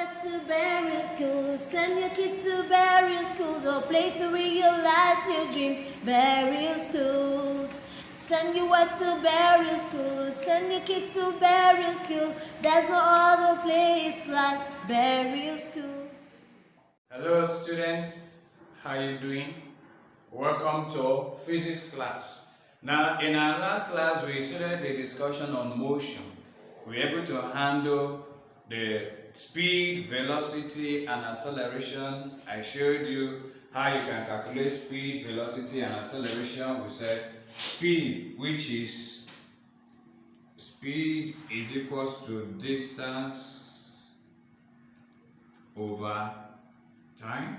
to various schools. Send your kids to various schools, or place to realize your dreams. Various schools. Send your words to various schools. Send your kids to various schools. There's no other place like various schools. Hello students, how you doing? Welcome to physics class. Now in our last class we started the discussion on motion. We were able to handle the speed, velocity and acceleration. I showed you how you can calculate speed, velocity and acceleration. We said speed is equals to distance over time,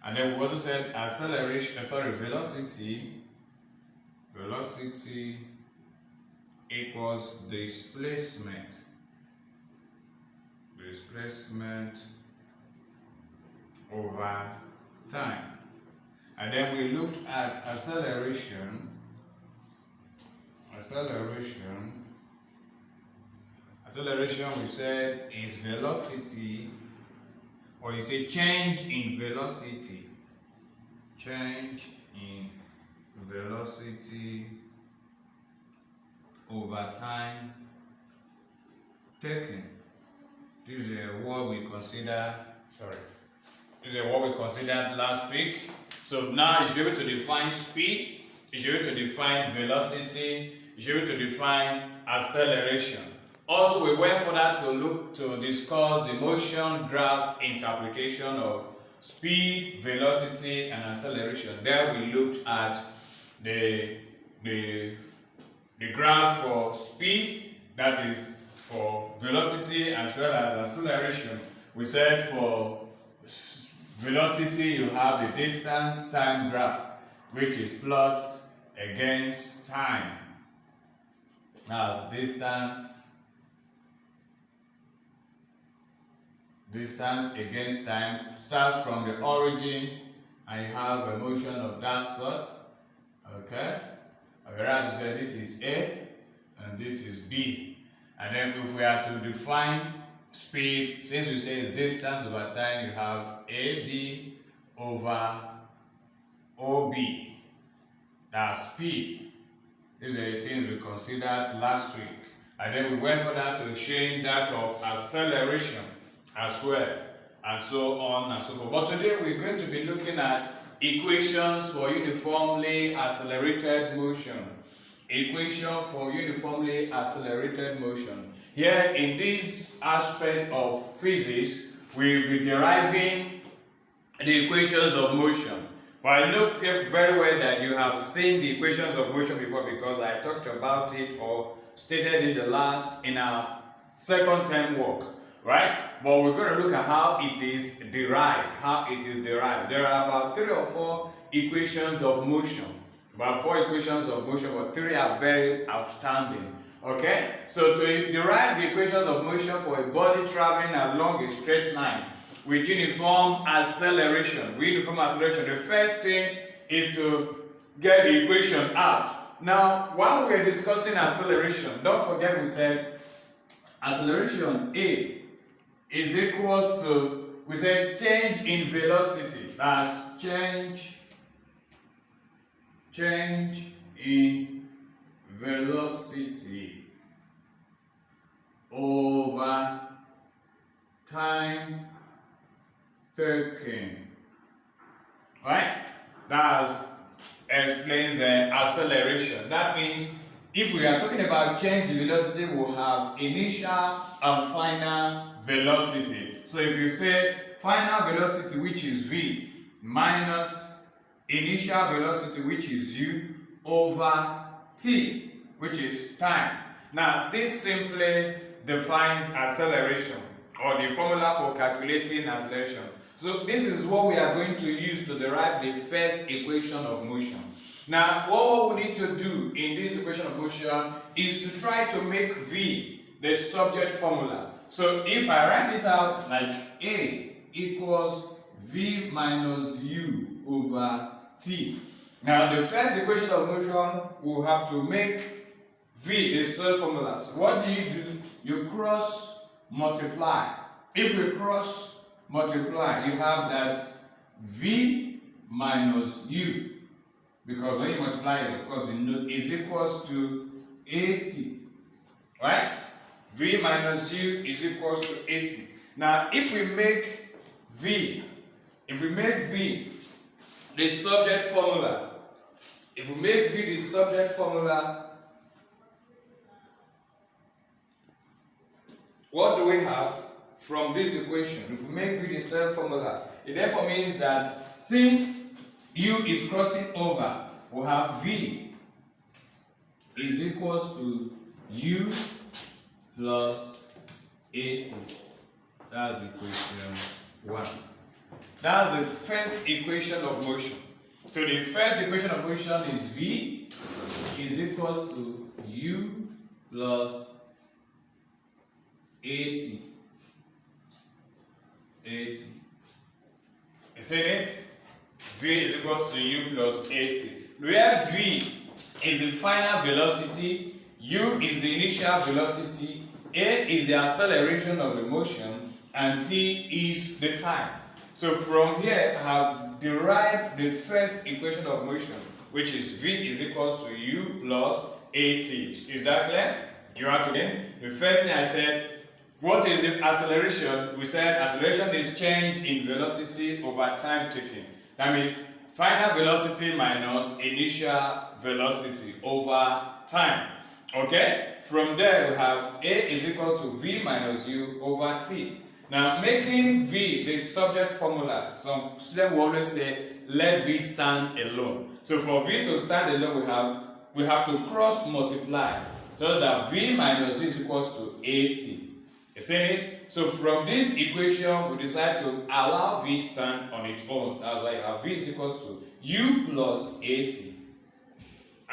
and then we also said velocity equals displacement over time. And then we looked at acceleration we said is velocity, or you say change in velocity over time taken. This is what we considered last week. So now you should be able to define speed, you should be able to define velocity, you should be able to define acceleration. Also, we went further to discuss the motion graph interpretation of speed, velocity, and acceleration. There we looked at the graph for speed, that is for velocity, as well as acceleration. We said for velocity you have the distance time graph, which is plot against time. Now distance against time starts from the origin, and you have a motion of that sort. Okay, whereas we say this is A and this is B, and then if we are to define speed, since we say it's distance over time, you have AB over OB. That's speed. These are the things we considered last week, and then we went further to change that of acceleration as well, and so on and so forth. But today we're going to be looking at equations for uniformly accelerated motion. Equation for uniformly accelerated motion. Here in this aspect of physics, we'll be deriving the equations of motion. But I know very well that you have seen the equations of motion before, because I talked about it or stated it in our second term work, right? But we're going to look at how it is derived. There are about 3 or 4 equations of motion. About 4 equations of motion, but 3 are very outstanding. Okay? So to derive the equations of motion for a body traveling along a straight line with uniform acceleration, the first thing is to get the equation out. Now, while we are discussing acceleration, don't forget we said acceleration A is equals to, we said, change in velocity. That's change in velocity over time taken. Right? That explains acceleration. That means if we are talking about change in velocity, we'll have initial and final velocity. So if you say final velocity, which is V, minus initial velocity, which is U, over T, which is time. Now this simply defines acceleration, or the formula for calculating acceleration. So this is what we are going to use to derive the first equation of motion. Now what we need to do in this equation of motion is to try to make V the subject formula. So if I write it out like A equals V minus U over T. Now the first equation of motion will have to make V the sole formula. So what do? You cross multiply if we cross multiply, you have that v minus u, because when you multiply it, of course, you know, is equals to 80, right? V minus u is equals to 80. Now, if we make v the subject formula, what do we have from this equation? If we make v the self formula, it therefore means that since u is crossing over, we have v is equals to u plus 80. That's equation 1. That's the first equation of motion. So the first equation of motion is v is equals to u plus 80. You see it? V is equals to u plus 80. Where v is the final velocity, u is the initial velocity, a is the acceleration of the motion, and t is the time. So from here, I have derived the first equation of motion, which is v is equals to u plus 80. Is that clear? You have to again. The first thing I said, what is the acceleration? We said acceleration is change in velocity over time taken. That means final velocity minus initial velocity over time. Okay? From there we have a is equals to v minus u over t. Now making v the subject formula, some students will always say let v stand alone. So for v to stand alone, we have to cross multiply so that v minus u is equals to 80. You see it? So from this equation, we decide to allow v stand on its own. That's why you have v is equals to u plus 80.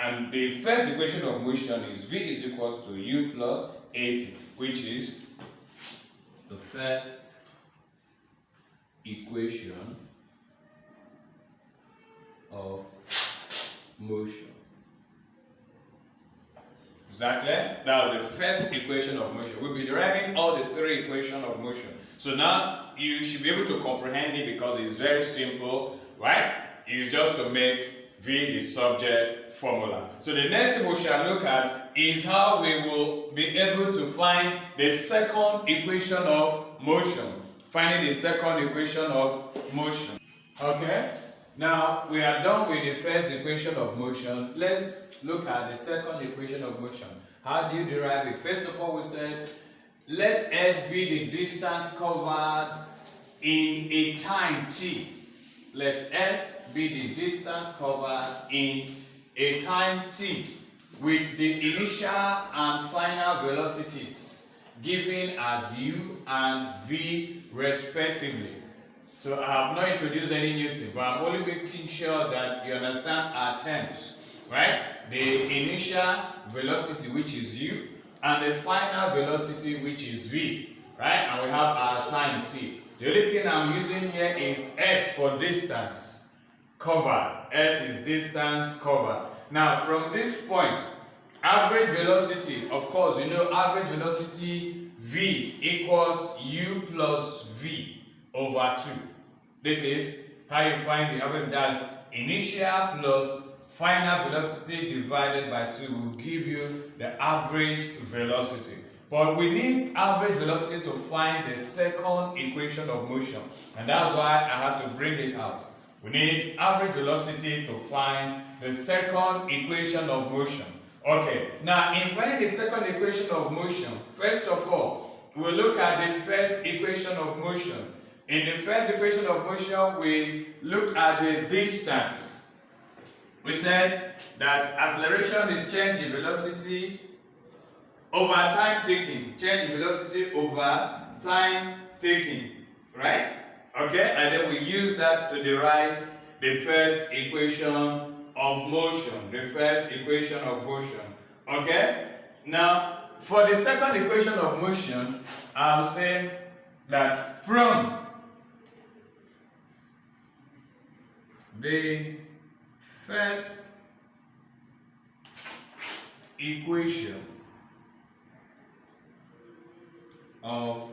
And the first equation of motion is v is equals to u plus 80, which is the first equation of motion. Is that clear? That was the first equation of motion. We'll be deriving all the three equations of motion. So now you should be able to comprehend it because it's very simple, right? It's just to make v the subject formula. So the next thing we shall look at is how we will be able to find the second equation of motion. Finding the second equation of motion. Okay? Now we are done with the first equation of motion. Let's look at the second equation of motion. How do you derive it? First of all, we said let s be the distance covered in a time t. Let s be the distance covered in a time t with the initial and final velocities given as u and v respectively. So I have not introduced any new thing, but I'm only making sure that you understand our terms, right? The initial velocity, which is u, and the final velocity, which is v, right? And we have our time t. The only thing I'm using here is s for distance covered. S is distance covered. Now from this point, average velocity, of course, you know average velocity v equals u plus v over 2. This is how you find the average. That's initial plus final velocity divided by 2 will give you the average velocity. But we need average velocity to find the second equation of motion, and that's why I had to bring it out. We need average velocity to find the second equation of motion. Okay, now in finding the second equation of motion, first of all, we'll look at the first equation of motion. In the first equation of motion, we looked at the distance. We said that acceleration is change in velocity over time taking. Change in velocity over time taking. Right? Okay? And then we use that to derive the first equation of motion. The first equation of motion. Okay? Now, for the second equation of motion, I'll say that from the first equation of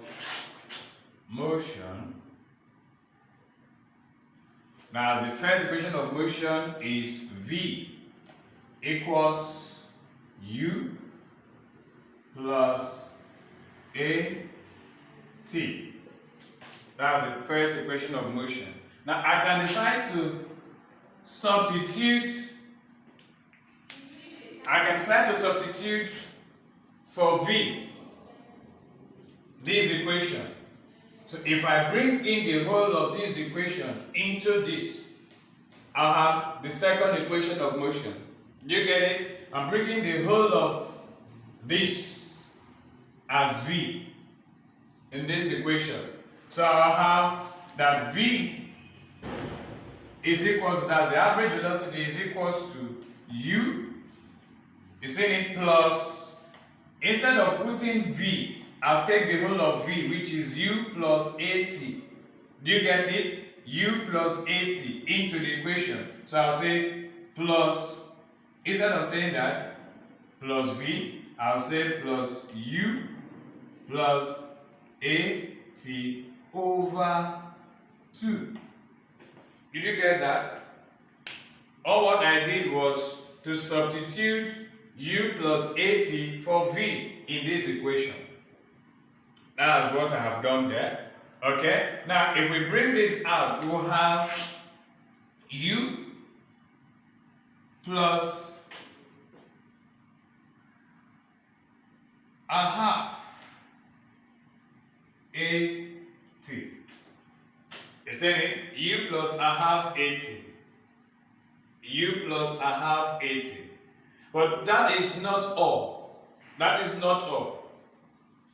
motion. Now the first equation of motion is V equals U plus AT. That's the first equation of motion. Now I can decide to substitute. For V this equation. So if I bring in the whole of this equation into this, I'll have the second equation of motion. Do you get it? I'm bringing the whole of this as V in this equation. So I'll have that V is equals to, that's the average velocity, is equals to U. You see it plus, instead of putting V, I'll take the whole of V, which is U plus AT. Do you get it? U plus AT into the equation. So I'll say plus, instead of saying that, plus V, I'll say plus U plus AT over 2. Did you get that? All what I did was to substitute U plus AT for V in this equation. That's what I have done there. Okay? Now, if we bring this out, we will have U plus a half AT. Isn't it? U plus a half AT. U plus a half AT. But that is not all. That is not all.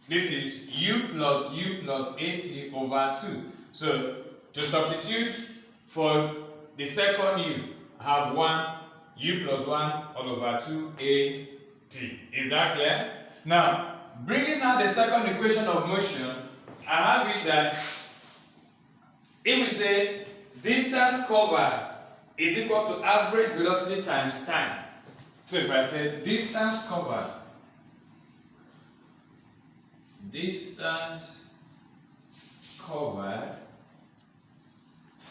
This is U plus AT over 2. So to substitute for the second U, I have 1 U plus 1 all over 2 AT. Is that clear? Now, bringing out the second equation of motion, I have it that if we say distance covered is equal to average velocity times time. So if I say distance covered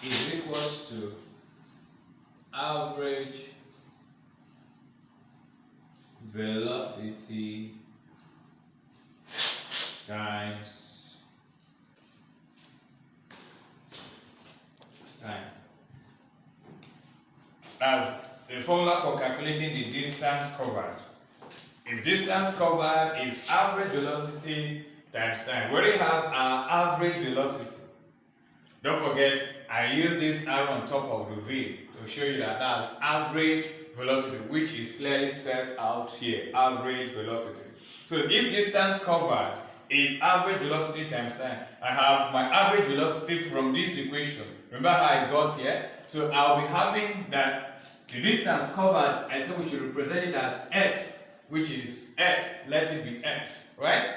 is equals to average velocity times time. That's the formula for calculating the distance covered. If distance covered is average velocity times time, we already have our average velocity. Don't forget, I use this arrow on top of the V to show you that that's average velocity, which is clearly spelled out here, average velocity. So if distance covered is average velocity times time, I have my average velocity from this equation. Remember how I got here? So I'll be having that the distance covered, I said we should represent it as x, which is x, let it be x, right?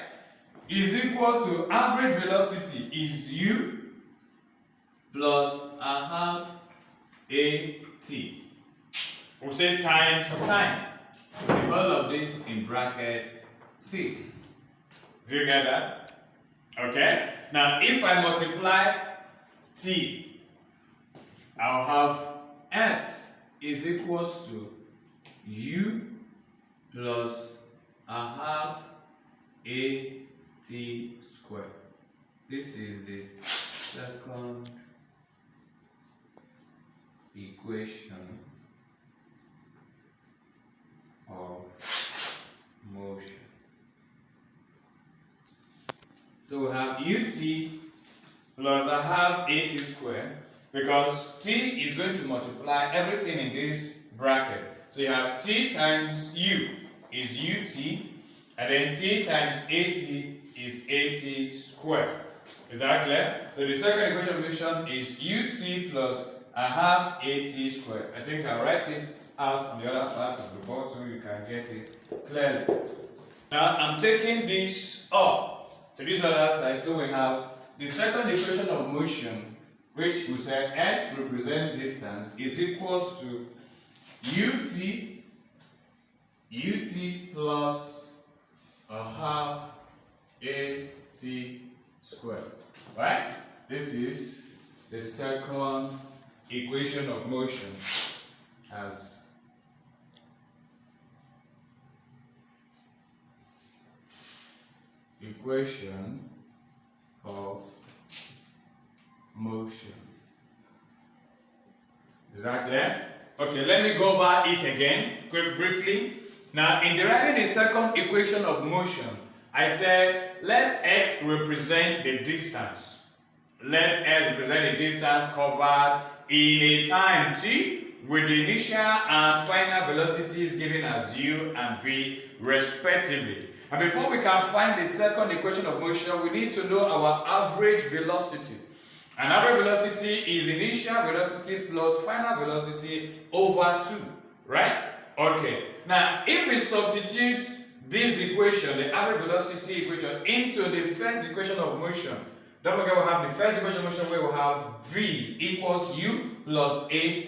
Is equal to average velocity is U plus a half AT. We'll say times time. The whole of this in bracket T. Do you get that? Okay? Now if I multiply T, I'll have x is equals to U plus a half AT squared. This is the second equation of motion. So we have UT plus a half AT squared, because T is going to multiply everything in this bracket. So you have T times U is UT, and then T times AT is AT squared. Is that clear? So the second equation of motion is UT plus a half AT squared. I think I'll write it out on the other part of the board so you can get it clearly. Now I'm taking this up to this other side, so we have the second equation of motion, which we say s represent distance, is equals to ut plus a half AT squared, right? this is the second equation of motion as equation of motion. Is that clear? Okay, let me go over it again briefly. Now, in deriving the second equation of motion, I said let x represent the distance. Let x represent the distance covered in a time t with the initial and final velocities given as u and v respectively. And before we can find the second equation of motion, we need to know our average velocity. And average velocity is initial velocity plus final velocity over 2, right? Okay. Now, if we substitute this equation, the average velocity equation, into the first equation of motion, don't forget we have the first equation of motion where we have v equals u plus at.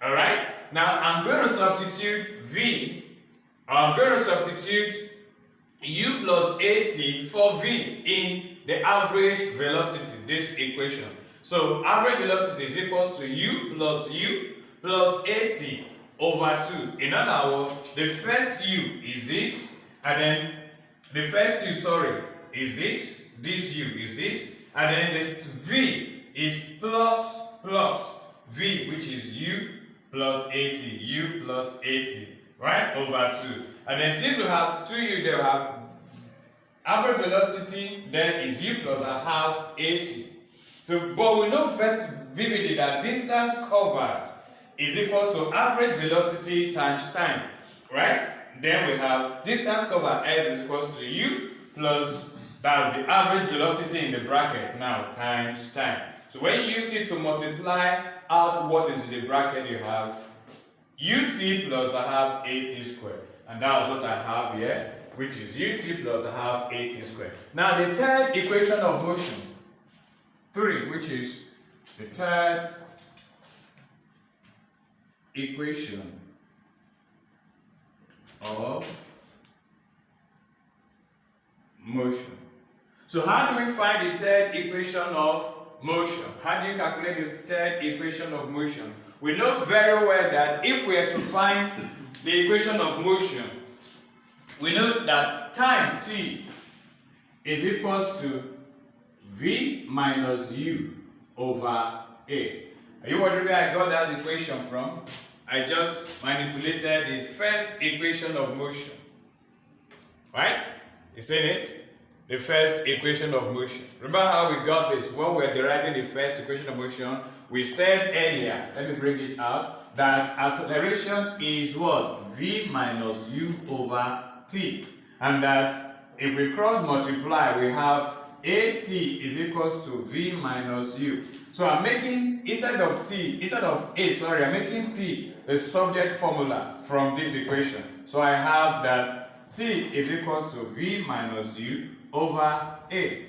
Alright? Now, I'm going to substitute u plus at for v in the average velocity, this equation. So average velocity is equals to u plus at over 2. In other words, the first u is this, and then the first u, is this u is this, and then this v is plus v, which is u plus 80, right, over 2. And then since we have 2u there, we have average velocity there is u plus a half 80. So, but we know first vividly that distance covered is equal to average velocity times time, right? Then we have distance covered s is equal to u plus, that's the average velocity in the bracket now, times time. So when you use it to multiply out what is in the bracket, you have ut plus I have 80 squared. And that's what I have here, which is ut plus I have 80 squared. Now the third equation of motion, 3, which is the third equation of motion. So how do we find the third equation of motion? How do you calculate the third equation of motion? We know very well that if we are to find the equation of motion, we know that time t is equals to v minus u over a. Are you wondering where I got that equation from? I just manipulated the first equation of motion. Right? You seen it? The first equation of motion. Remember how we got this? When we were deriving the first equation of motion, we said earlier, let me bring it up, that acceleration is what? V minus u over t. And that if we cross multiply, we have at is equals to v minus u. So I'm making, I'm making t the subject formula from this equation. So I have that t is equals to v minus u over a.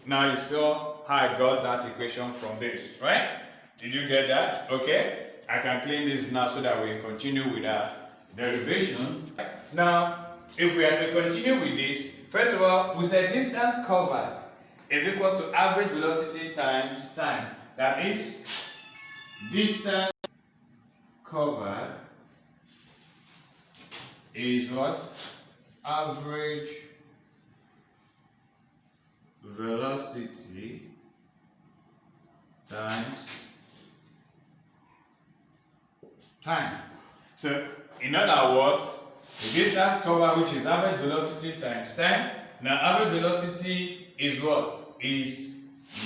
Now you saw how I got that equation from this, right? Did you get that? Okay. I can clean this now so that we can continue with our derivation. Now, if we are to continue with this, first of all, we said distance covered is equals to average velocity times time. That is, distance covered is what? Average velocity times time. So, in other words, the distance covered, which is average velocity times time. Now, average velocity is what? Is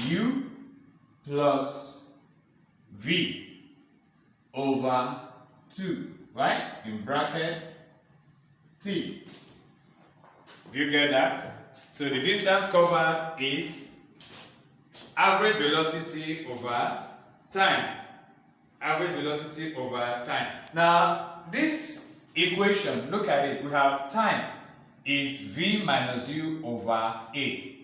u plus v over 2, right? In bracket t. Do you get that? So the distance covered is average velocity over time. Average velocity over time. Now, this equation, look at it. We have time is v minus u over a.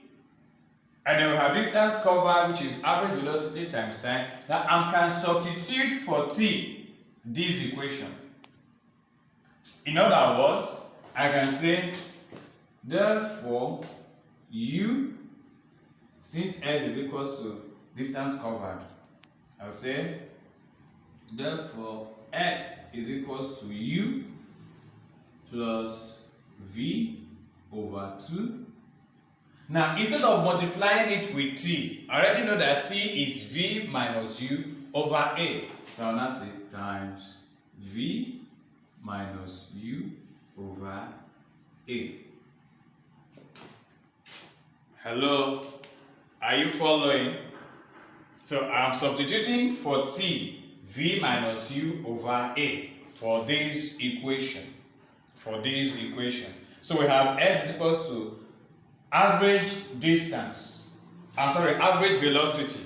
And then we have distance covered, which is average velocity times time. Now, I can substitute for t this equation. In other words, I can say, therefore, u, since s is equals to distance covered, I'll say, therefore, x is equals to u plus v over 2. Now, instead of multiplying it with t, I already know that t is v minus u over a. So I'll now say times v minus u over a. Hello, are you following? So I'm substituting for t, v minus u over a for this equation. So we have s is equals to average distance, average velocity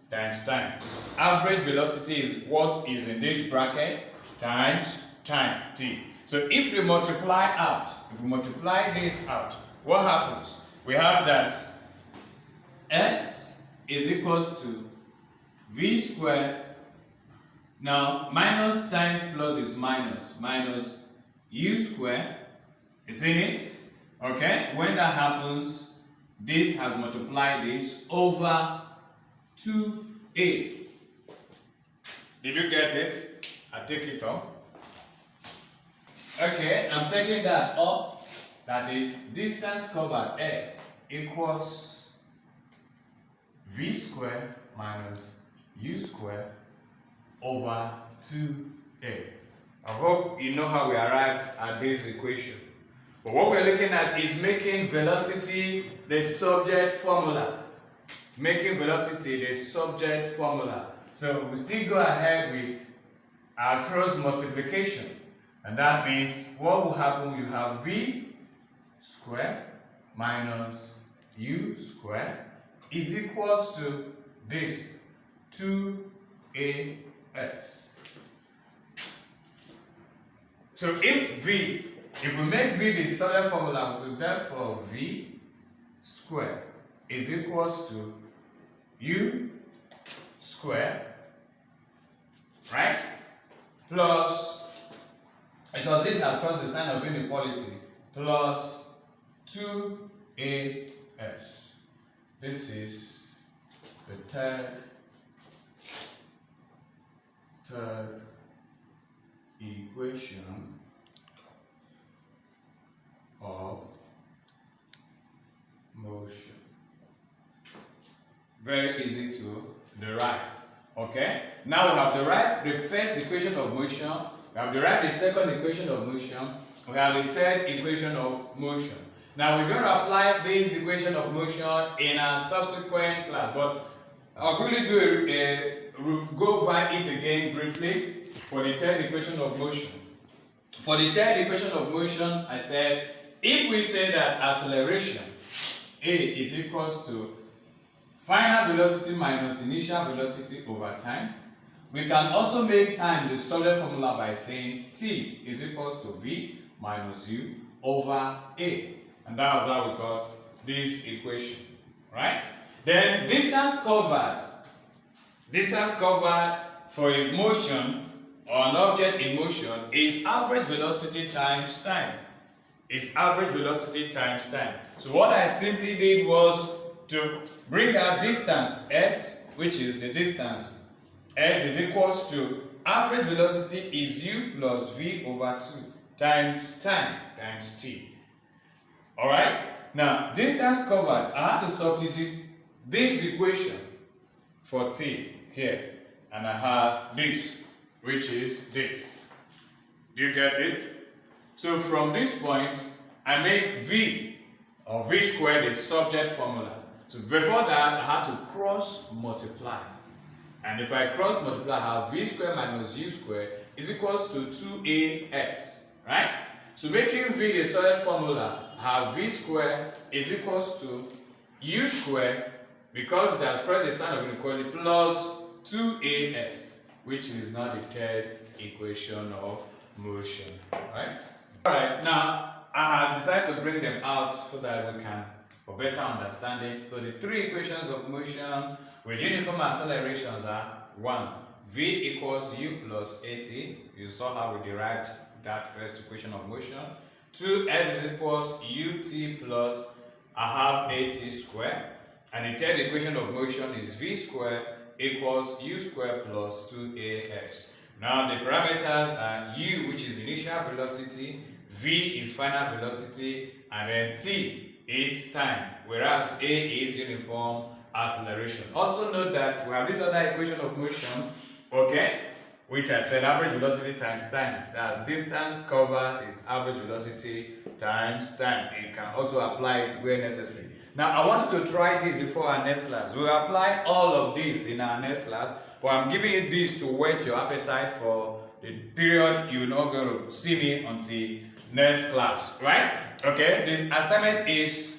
times time. Average velocity is what is in this bracket times time t. So if we multiply this out, what happens? We have that s is equals to v squared. Now minus times plus is minus u squared. Is in it? Okay, when that happens, this has multiplied this over 2a. Did you get it? I take it off. Okay, I'm taking that up. That is distance covered s equals v squared minus u squared over 2a. I hope you know how we arrived at this equation. But what we're looking at is making velocity the subject formula. So we still go ahead with our cross multiplication. And that means what will happen? You have v squared minus u squared is equals to this 2as. So if we make v the subject formula, so therefore v squared is equals to u squared, right? Plus, because this has crossed the sign of inequality, plus 2as. This is the third equation of motion. Very easy to derive. Okay? Now we have derived the first equation of motion, we have derived the second equation of motion, we have the third equation of motion. Now we're going to apply this equation of motion in a subsequent class, but I'll quickly go over it again briefly for the third equation of motion. For the third equation of motion, I said, if we say that acceleration a is equals to final velocity minus initial velocity over time, we can also make time the solid formula by saying t is equals to v minus u over a. And that was how we got this equation, right? Then distance covered for a motion or an object in motion is average velocity times time. So what I simply did was to bring our distance s, which is the distance. S is equals to average velocity is u plus v over 2 times time times t. Alright? Now, distance covered, I have to substitute this equation for t here. And I have this, which is this. Do you get it? So from this point, I make v or v squared the subject formula. So before that, I had to cross multiply. And if I cross multiply, I have v squared minus u squared is equals to 2as, right? So making v the solid formula, I have v squared is equals to u squared, because it has crossed the sign of inequality, plus 2as, which is now the third equation of motion, right? Alright, now I have decided to bring them out so that we can, for better understanding. So the three equations of motion with uniform accelerations are 1. V equals u plus at. You saw how we derived that first equation of motion. 2, s is equals ut plus I have at squared. And the third equation of motion is v squared equals u squared plus 2ax. Now the parameters are u, which is initial velocity, v is final velocity, and then t is time, whereas a is uniform acceleration. Also note that we have this other equation of motion, okay, which I said average velocity times time. That's distance covered is average velocity times time. You can also apply it where necessary. Now I want you to try this before our next class. We'll apply all of these in our next class, but I'm giving you this to whet your appetite for the period you're not going to see me until next class, right? Okay, the assignment is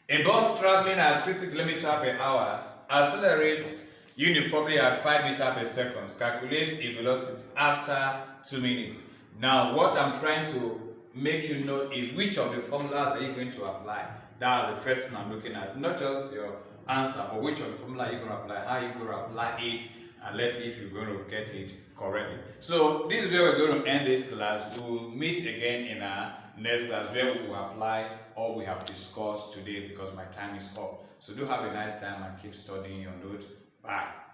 a bus traveling at 60 km per hour accelerates uniformly at 5 meters per second. Calculate a velocity after 2 minutes. Now, what I'm trying to make you know is which of the formulas are you going to apply. That's the first thing I'm looking at. Not just your answer, but which of the formula you're going to apply, how you're going to apply it, and let's see if you're going to get it correctly. So this is where we're going to end this class. We'll meet again in our next class where we will apply all we have discussed today because my time is up. So do have a nice time and keep studying your notes. Bye.